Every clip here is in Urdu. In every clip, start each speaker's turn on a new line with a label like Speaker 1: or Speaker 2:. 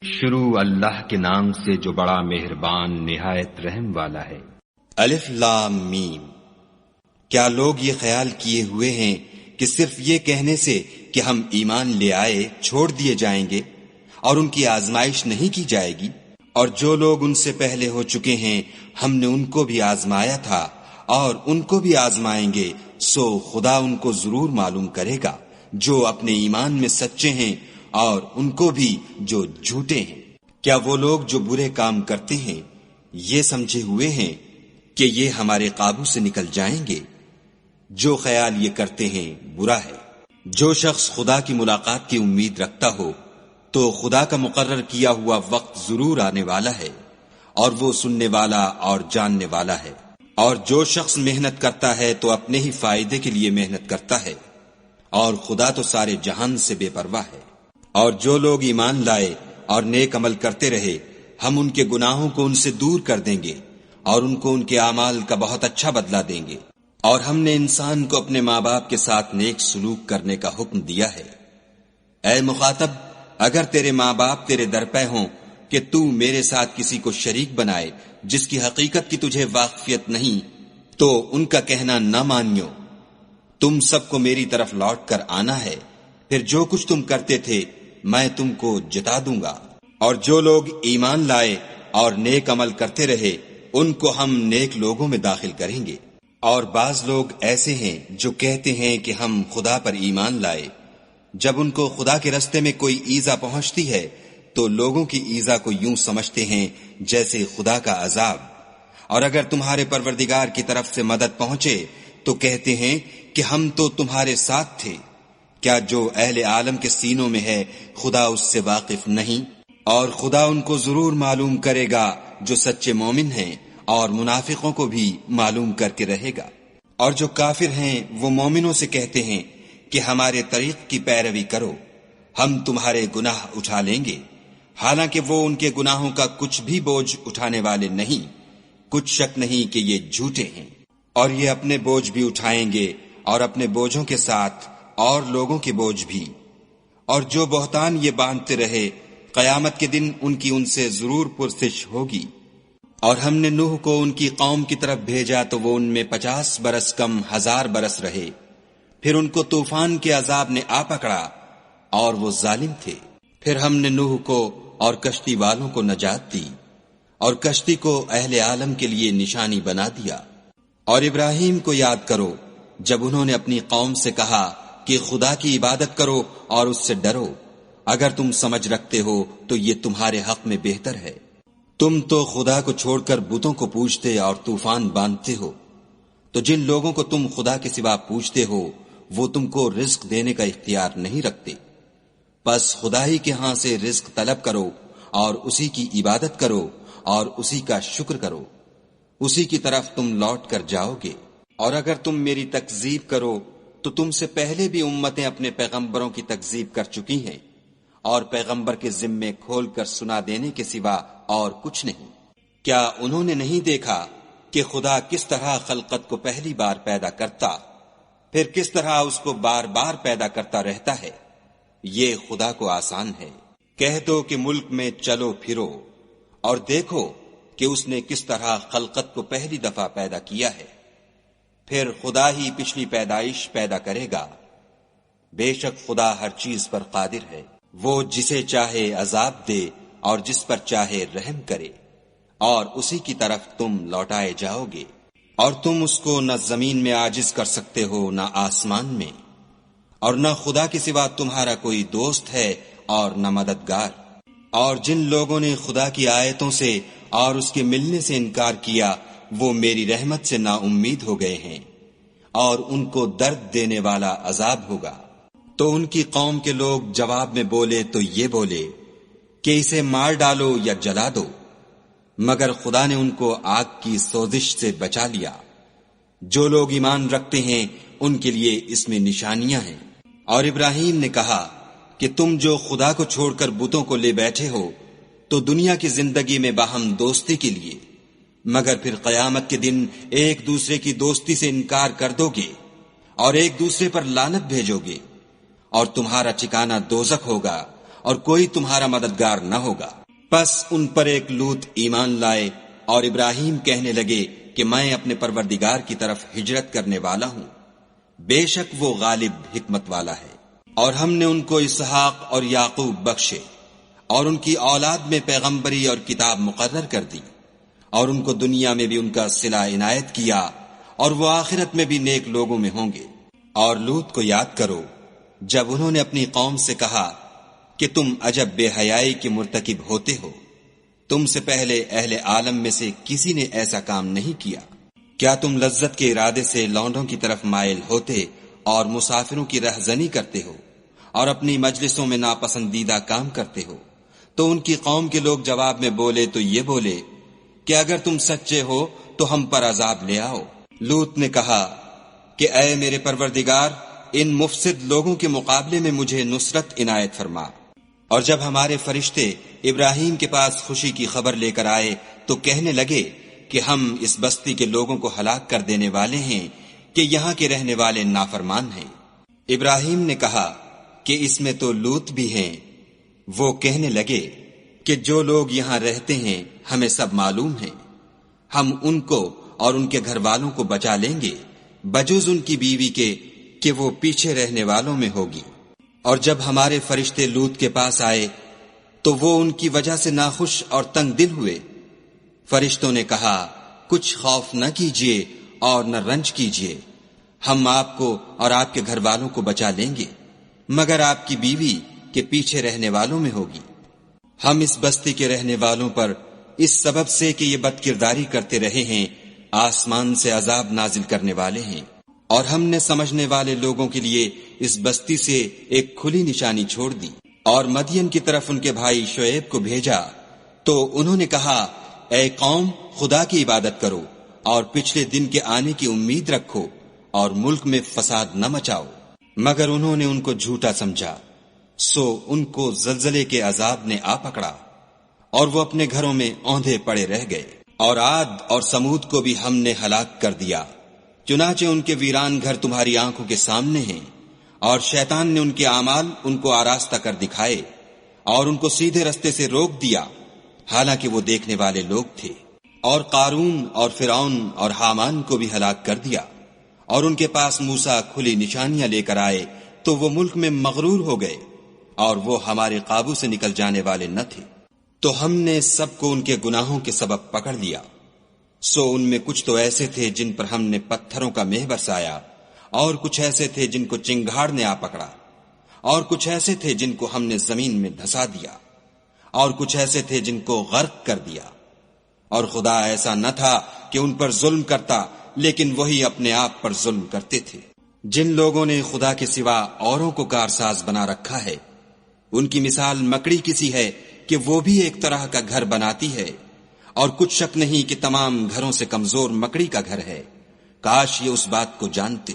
Speaker 1: شروع اللہ کے نام سے جو بڑا مہربان نہایت رحم والا ہے۔
Speaker 2: الف لام میم۔ کیا لوگ یہ خیال کیے ہوئے ہیں کہ صرف یہ کہنے سے کہ ہم ایمان لے آئے چھوڑ دیے جائیں گے اور ان کی آزمائش نہیں کی جائے گی؟ اور جو لوگ ان سے پہلے ہو چکے ہیں ہم نے ان کو بھی آزمایا تھا اور ان کو بھی آزمائیں گے، سو خدا ان کو ضرور معلوم کرے گا جو اپنے ایمان میں سچے ہیں اور ان کو بھی جو جھوٹے ہیں۔ کیا وہ لوگ جو برے کام کرتے ہیں یہ سمجھے ہوئے ہیں کہ یہ ہمارے قابو سے نکل جائیں گے؟ جو خیال یہ کرتے ہیں برا ہے۔ جو شخص خدا کی ملاقات کی امید رکھتا ہو تو خدا کا مقرر کیا ہوا وقت ضرور آنے والا ہے اور وہ سننے والا اور جاننے والا ہے۔ اور جو شخص محنت کرتا ہے تو اپنے ہی فائدے کے لیے محنت کرتا ہے، اور خدا تو سارے جہان سے بے پرواہ ہے۔ اور جو لوگ ایمان لائے اور نیک عمل کرتے رہے ہم ان کے گناہوں کو ان سے دور کر دیں گے اور ان کو ان کے اعمال کا بہت اچھا بدلہ دیں گے۔ اور ہم نے انسان کو اپنے ماں باپ کے ساتھ نیک سلوک کرنے کا حکم دیا ہے۔ اے مخاطب، اگر تیرے ماں باپ تیرے در پہ ہوں کہ تو میرے ساتھ کسی کو شریک بنائے جس کی حقیقت کی تجھے واقفیت نہیں، تو ان کا کہنا نہ مانیو۔ تم سب کو میری طرف لوٹ کر آنا ہے، پھر جو کچھ تم کرتے تھے میں تم کو جتا دوں گا۔ اور جو لوگ ایمان لائے اور نیک عمل کرتے رہے ان کو ہم نیک لوگوں میں داخل کریں گے۔ اور بعض لوگ ایسے ہیں جو کہتے ہیں کہ ہم خدا پر ایمان لائے، جب ان کو خدا کے رستے میں کوئی ایذا پہنچتی ہے تو لوگوں کی ایذا کو یوں سمجھتے ہیں جیسے خدا کا عذاب۔ اور اگر تمہارے پروردگار کی طرف سے مدد پہنچے تو کہتے ہیں کہ ہم تو تمہارے ساتھ تھے۔ کیا جو اہل عالم کے سینوں میں ہے خدا اس سے واقف نہیں؟ اور خدا ان کو ضرور معلوم کرے گا جو سچے مومن ہیں، اور منافقوں کو بھی معلوم کر کے رہے گا۔ اور جو کافر ہیں وہ مومنوں سے کہتے ہیں کہ ہمارے طریق کی پیروی کرو، ہم تمہارے گناہ اٹھا لیں گے، حالانکہ وہ ان کے گناہوں کا کچھ بھی بوجھ اٹھانے والے نہیں۔ کچھ شک نہیں کہ یہ جھوٹے ہیں، اور یہ اپنے بوجھ بھی اٹھائیں گے اور اپنے بوجھوں کے ساتھ اور لوگوں کے بوجھ بھی۔ اور جو بہتان یہ باندھتے رہے قیامت کے دن ان کی ان سے ضرور پرسش ہوگی۔ اور ہم نے نوح کو ان کی قوم کی طرف بھیجا تو وہ ان میں 50 برس کم 1000 برس رہے، پھر ان کو طوفان کے عذاب نے آ پکڑا اور وہ ظالم تھے۔ پھر ہم نے نوح کو اور کشتی والوں کو نجات دی اور کشتی کو اہل عالم کے لیے نشانی بنا دیا۔ اور ابراہیم کو یاد کرو جب انہوں نے اپنی قوم سے کہا کہ خدا کی عبادت کرو اور اس سے ڈرو، اگر تم سمجھ رکھتے ہو تو یہ تمہارے حق میں بہتر ہے۔ تم تو خدا کو چھوڑ کر بتوں کو پوجتے اور طوفان باندھتے ہو، تو جن لوگوں کو تم خدا کے سوا پوجتے ہو وہ تم کو رزق دینے کا اختیار نہیں رکھتے۔ بس خدا ہی کے ہاں سے رزق طلب کرو اور اسی کی عبادت کرو اور اسی کا شکر کرو، اسی کی طرف تم لوٹ کر جاؤ گے۔ اور اگر تم میری تکذیب کرو تو تم سے پہلے بھی امتیں اپنے پیغمبروں کی تکذیب کر چکی ہیں، اور پیغمبر کے ذمے کھول کر سنا دینے کے سوا اور کچھ نہیں۔ کیا انہوں نے نہیں دیکھا کہ خدا کس طرح خلقت کو پہلی بار پیدا کرتا، پھر کس طرح اس کو بار بار پیدا کرتا رہتا ہے؟ یہ خدا کو آسان ہے۔ کہہ دو کہ ملک میں چلو پھرو اور دیکھو کہ اس نے کس طرح خلقت کو پہلی دفعہ پیدا کیا ہے، پھر خدا ہی پچھلی پیدائش پیدا کرے گا۔ بے شک خدا ہر چیز پر قادر ہے، وہ جسے چاہے عذاب دے اور جس پر چاہے رحم کرے، اور اسی کی طرف تم لوٹائے جاؤ گے۔ اور تم اس کو نہ زمین میں عاجز کر سکتے ہو نہ آسمان میں، اور نہ خدا کے سوا تمہارا کوئی دوست ہے اور نہ مددگار۔ اور جن لوگوں نے خدا کی آیتوں سے اور اس کے ملنے سے انکار کیا وہ میری رحمت سے نا امید ہو گئے ہیں، اور ان کو درد دینے والا عذاب ہوگا۔ تو ان کی قوم کے لوگ جواب میں بولے تو یہ بولے کہ اسے مار ڈالو یا جلا دو، مگر خدا نے ان کو آگ کی سوزش سے بچا لیا۔ جو لوگ ایمان رکھتے ہیں ان کے لیے اس میں نشانیاں ہیں۔ اور ابراہیم نے کہا کہ تم جو خدا کو چھوڑ کر بتوں کو لے بیٹھے ہو تو دنیا کی زندگی میں باہم دوستی کے لیے، مگر پھر قیامت کے دن ایک دوسرے کی دوستی سے انکار کر دو گے اور ایک دوسرے پر لعنت بھیجو گے، اور تمہارا ٹھکانہ دوزخ ہوگا اور کوئی تمہارا مددگار نہ ہوگا۔ پس ان پر ایک لوط ایمان لائے اور ابراہیم کہنے لگے کہ میں اپنے پروردگار کی طرف ہجرت کرنے والا ہوں، بے شک وہ غالب حکمت والا ہے۔ اور ہم نے ان کو اسحاق اور یعقوب بخشے اور ان کی اولاد میں پیغمبری اور کتاب مقرر کر دی، اور ان کو دنیا میں بھی ان کا صلہ عنایت کیا، اور وہ آخرت میں بھی نیک لوگوں میں ہوں گے۔ اور لوط کو یاد کرو جب انہوں نے اپنی قوم سے کہا کہ تم عجب بے حیائی کے مرتکب ہوتے ہو، تم سے پہلے اہل عالم میں سے کسی نے ایسا کام نہیں کیا۔ کیا تم لذت کے ارادے سے لونڈوں کی طرف مائل ہوتے اور مسافروں کی رہزنی کرتے ہو اور اپنی مجلسوں میں ناپسندیدہ کام کرتے ہو؟ تو ان کی قوم کے لوگ جواب میں بولے تو یہ بولے کہ اگر تم سچے ہو تو ہم پر عذاب لے آؤ۔ لوط نے کہا کہ اے میرے پروردگار، ان مفسد لوگوں کے مقابلے میں مجھے نصرت عنایت فرما۔ اور جب ہمارے فرشتے ابراہیم کے پاس خوشی کی خبر لے کر آئے تو کہنے لگے کہ ہم اس بستی کے لوگوں کو ہلاک کر دینے والے ہیں کہ یہاں کے رہنے والے نافرمان ہیں۔ ابراہیم نے کہا کہ اس میں تو لوط بھی ہیں۔ وہ کہنے لگے کہ جو لوگ یہاں رہتے ہیں ہمیں سب معلوم ہیں، ہم ان کو اور ان کے گھر والوں کو بچا لیں گے بجز ان کی بیوی کے کہ وہ پیچھے رہنے والوں میں ہوگی۔ اور جب ہمارے فرشتے لوط کے پاس آئے تو وہ ان کی وجہ سے ناخوش اور تنگ دل ہوئے۔ فرشتوں نے کہا کچھ خوف نہ کیجیے اور نہ رنج کیجیے، ہم آپ کو اور آپ کے گھر والوں کو بچا لیں گے، مگر آپ کی بیوی کے پیچھے رہنے والوں میں ہوگی۔ ہم اس بستی کے رہنے والوں پر اس سبب سے کہ یہ بد کرداری کرتے رہے ہیں آسمان سے عذاب نازل کرنے والے ہیں، اور ہم نے سمجھنے والے لوگوں کے لیے اس بستی سے ایک کھلی نشانی چھوڑ دی۔ اور مدین کی طرف ان کے بھائی شعیب کو بھیجا تو انہوں نے کہا اے قوم، خدا کی عبادت کرو اور پچھلے دن کے آنے کی امید رکھو اور ملک میں فساد نہ مچاؤ، مگر انہوں نے ان کو جھوٹا سمجھا، سو ان کو زلزلے کے عذاب نے آ پکڑا اور وہ اپنے گھروں میں اوندھے پڑے رہ گئے۔ اور عاد اور سمود کو بھی ہم نے ہلاک کر دیا، چنانچہ ان کے ویران گھر تمہاری آنکھوں کے سامنے ہیں، اور شیطان نے ان کے اعمال ان کو آراستہ کر دکھائے اور ان کو سیدھے رستے سے روک دیا، حالانکہ وہ دیکھنے والے لوگ تھے۔ اور قارون اور فرعون اور حامان کو بھی ہلاک کر دیا، اور ان کے پاس موسیٰ کھلی نشانیاں لے کر آئے تو وہ ملک میں مغرور ہو گئے اور وہ ہمارے قابو سے نکل جانے والے نہ تھے۔ تو ہم نے سب کو ان کے گناہوں کے سبب پکڑ لیا، سو ان میں کچھ تو ایسے تھے جن پر ہم نے پتھروں کا مہ برسایا، اور کچھ ایسے تھے جن کو چنگھاڑ نے آ پکڑا، اور کچھ ایسے تھے جن کو ہم نے زمین میں دھسا دیا، اور کچھ ایسے تھے جن کو غرق کر دیا۔ اور خدا ایسا نہ تھا کہ ان پر ظلم کرتا، لیکن وہی اپنے آپ پر ظلم کرتے تھے۔ جن لوگوں نے خدا کے سوا اوروں کو کارساز بنا رکھا ہے، ان کی مثال مکڑی کسی ہے کہ وہ بھی ایک طرح کا گھر بناتی ہے، اور کچھ شک نہیں کہ تمام گھروں سے کمزور مکڑی کا گھر ہے۔ کاش یہ اس بات کو جانتے۔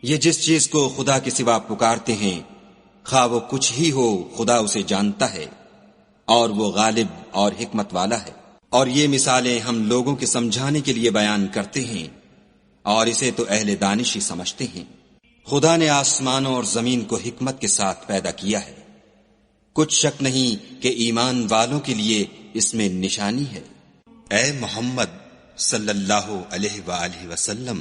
Speaker 2: یہ جس چیز کو خدا کے سوا پکارتے ہیں، خواہ وہ کچھ ہی ہو، خدا اسے جانتا ہے، اور وہ غالب اور حکمت والا ہے۔ اور یہ مثالیں ہم لوگوں کے سمجھانے کے لیے بیان کرتے ہیں، اور اسے تو اہل دانش ہی سمجھتے ہیں۔ خدا نے آسمانوں اور زمین کو حکمت کے ساتھ پیدا کیا ہے، کچھ شک نہیں کہ ایمان والوں کے لیے اس میں نشانی ہے۔ اے محمد صلی اللہ علیہ وآلہ وسلم،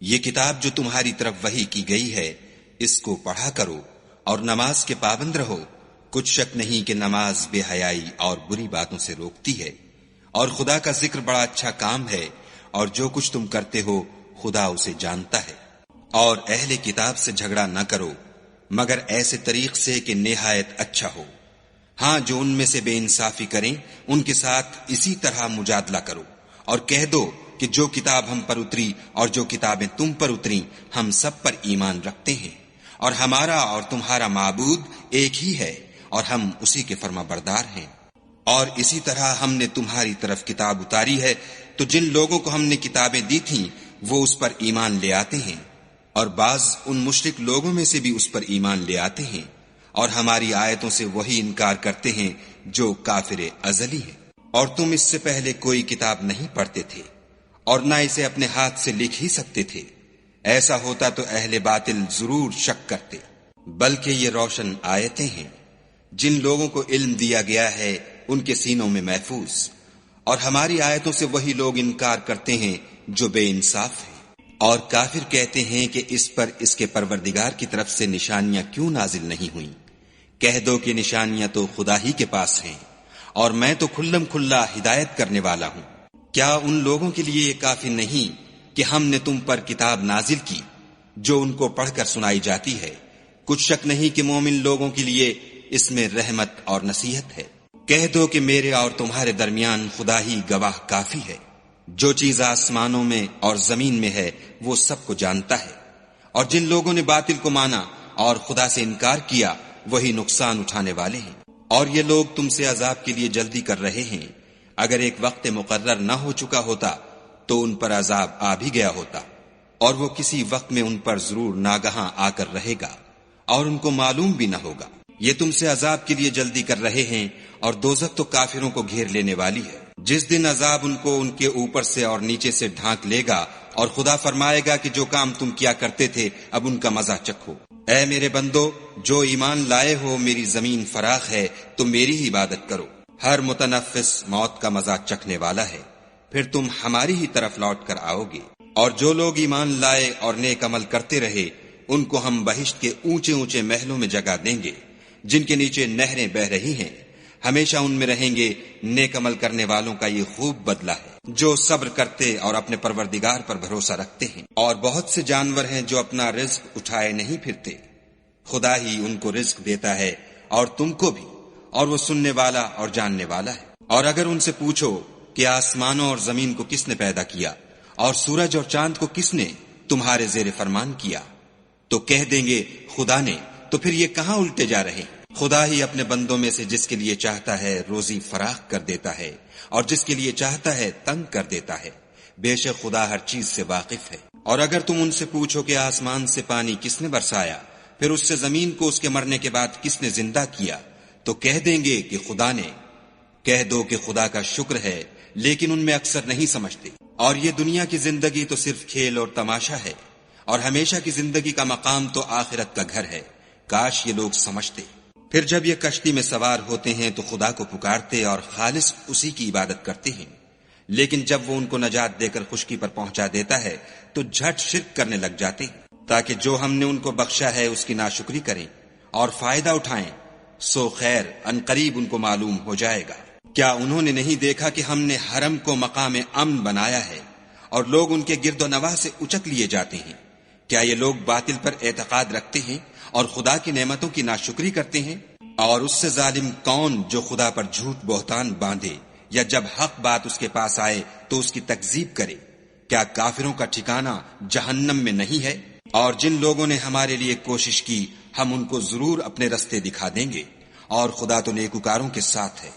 Speaker 2: یہ کتاب جو تمہاری طرف وحی کی گئی ہے، اس کو پڑھا کرو اور نماز کے پابند رہو۔ کچھ شک نہیں کہ نماز بے حیائی اور بری باتوں سے روکتی ہے، اور خدا کا ذکر بڑا اچھا کام ہے، اور جو کچھ تم کرتے ہو خدا اسے جانتا ہے۔ اور اہل کتاب سے جھگڑا نہ کرو مگر ایسے طریق سے کہ نہایت اچھا ہو۔ ہاں، جو ان میں سے بے انصافی کریں ان کے ساتھ اسی طرح مجادلہ کرو، اور کہہ دو کہ جو کتاب ہم پر اتری اور جو کتابیں تم پر اتری ہم سب پر ایمان رکھتے ہیں، اور ہمارا اور تمہارا معبود ایک ہی ہے، اور ہم اسی کے فرما بردار ہیں۔ اور اسی طرح ہم نے تمہاری طرف کتاب اتاری ہے، تو جن لوگوں کو ہم نے کتابیں دی تھیں وہ اس پر ایمان لے آتے ہیں، اور بعض ان مشرک لوگوں میں سے بھی اس پر ایمان لے آتے ہیں، اور ہماری آیتوں سے وہی انکار کرتے ہیں جو کافر ازلی ہیں۔ اور تم اس سے پہلے کوئی کتاب نہیں پڑھتے تھے، اور نہ اسے اپنے ہاتھ سے لکھ ہی سکتے تھے، ایسا ہوتا تو اہل باطل ضرور شک کرتے، بلکہ یہ روشن آیتیں ہیں جن لوگوں کو علم دیا گیا ہے ان کے سینوں میں محفوظ، اور ہماری آیتوں سے وہی لوگ انکار کرتے ہیں جو بے انصاف ہیں۔ اور کافر کہتے ہیں کہ اس پر اس کے پروردگار کی طرف سے نشانیاں کیوں نازل نہیں ہوئیں؟ کہہ دو کہ نشانیاں تو خدا ہی کے پاس ہیں، اور میں تو کھلم کھلا ہدایت کرنے والا ہوں۔ کیا ان لوگوں کے لیے یہ کافی نہیں کہ ہم نے تم پر کتاب نازل کی جو ان کو پڑھ کر سنائی جاتی ہے؟ کچھ شک نہیں کہ مومن لوگوں کے لیے اس میں رحمت اور نصیحت ہے۔ کہہ دو کہ میرے اور تمہارے درمیان خدا ہی گواہ کافی ہے، جو چیز آسمانوں میں اور زمین میں ہے وہ سب کو جانتا ہے۔ اور جن لوگوں نے باطل کو مانا اور خدا سے انکار کیا وہی نقصان اٹھانے والے ہیں۔ اور یہ لوگ تم سے عذاب کے لیے جلدی کر رہے ہیں، اگر ایک وقت مقرر نہ ہو چکا ہوتا تو ان پر عذاب آ بھی گیا ہوتا، اور وہ کسی وقت میں ان پر ضرور ناگہاں آ کر رہے گا، اور ان کو معلوم بھی نہ ہوگا۔ یہ تم سے عذاب کے لیے جلدی کر رہے ہیں، اور دوزخ تو کافروں کو گھیر لینے والی ہے۔ جس دن عذاب ان کو ان کے اوپر سے اور نیچے سے ڈھانک لے گا، اور خدا فرمائے گا کہ جو کام تم کیا کرتے تھے اب ان کا مزہ چکھو۔ اے میرے بندو، جو ایمان لائے ہو، میری زمین فراخ ہے، تم میری ہی عبادت کرو۔ ہر متنفس موت کا مزہ چکھنے والا ہے، پھر تم ہماری ہی طرف لوٹ کر آؤ گے۔ اور جو لوگ ایمان لائے اور نیک عمل کرتے رہے ان کو ہم بہشت کے اونچے اونچے محلوں میں جگہ دیں گے، جن کے نیچے نہریں بہ رہی ہیں، ہمیشہ ان میں رہیں گے۔ نیک عمل کرنے والوں کا یہ خوب بدلہ ہے، جو صبر کرتے اور اپنے پروردگار پر بھروسہ رکھتے ہیں۔ اور بہت سے جانور ہیں جو اپنا رزق اٹھائے نہیں پھرتے، خدا ہی ان کو رزق دیتا ہے اور تم کو بھی، اور وہ سننے والا اور جاننے والا ہے۔ اور اگر ان سے پوچھو کہ آسمانوں اور زمین کو کس نے پیدا کیا اور سورج اور چاند کو کس نے تمہارے زیر فرمان کیا، تو کہہ دیں گے خدا نے۔ تو پھر یہ کہاں الٹے جا رہے ہیں؟ خدا ہی اپنے بندوں میں سے جس کے لیے چاہتا ہے روزی فراخ کر دیتا ہے، اور جس کے لیے چاہتا ہے تنگ کر دیتا ہے۔ بے شک خدا ہر چیز سے واقف ہے۔ اور اگر تم ان سے پوچھو کہ آسمان سے پانی کس نے برسایا، پھر اس سے زمین کو اس کے مرنے کے بعد کس نے زندہ کیا، تو کہہ دیں گے کہ خدا نے۔ کہہ دو کہ خدا کا شکر ہے، لیکن ان میں اکثر نہیں سمجھتے۔ اور یہ دنیا کی زندگی تو صرف کھیل اور تماشا ہے، اور ہمیشہ کی زندگی کا مقام تو آخرت کا گھر ہے۔ کاش یہ لوگ سمجھتے۔ پھر جب یہ کشتی میں سوار ہوتے ہیں تو خدا کو پکارتے اور خالص اسی کی عبادت کرتے ہیں، لیکن جب وہ ان کو نجات دے کر خشکی پر پہنچا دیتا ہے تو جھٹ شرک کرنے لگ جاتے ہیں، تاکہ جو ہم نے ان کو بخشا ہے اس کی ناشکری کریں اور فائدہ اٹھائیں۔ سو خیر عنقریب ان کو معلوم ہو جائے گا۔ کیا انہوں نے نہیں دیکھا کہ ہم نے حرم کو مقام امن بنایا ہے اور لوگ ان کے گرد و نواح سے اچک لیے جاتے ہیں؟ کیا یہ لوگ باطل پر اعتقاد رکھتے ہیں اور خدا کی نعمتوں کی ناشکری کرتے ہیں؟ اور اس سے ظالم کون جو خدا پر جھوٹ بہتان باندھے یا جب حق بات اس کے پاس آئے تو اس کی تکذیب کرے؟ کیا کافروں کا ٹھکانہ جہنم میں نہیں ہے؟ اور جن لوگوں نے ہمارے لیے کوشش کی ہم ان کو ضرور اپنے رستے دکھا دیں گے، اور خدا تو نیکوکاروں کے ساتھ ہے۔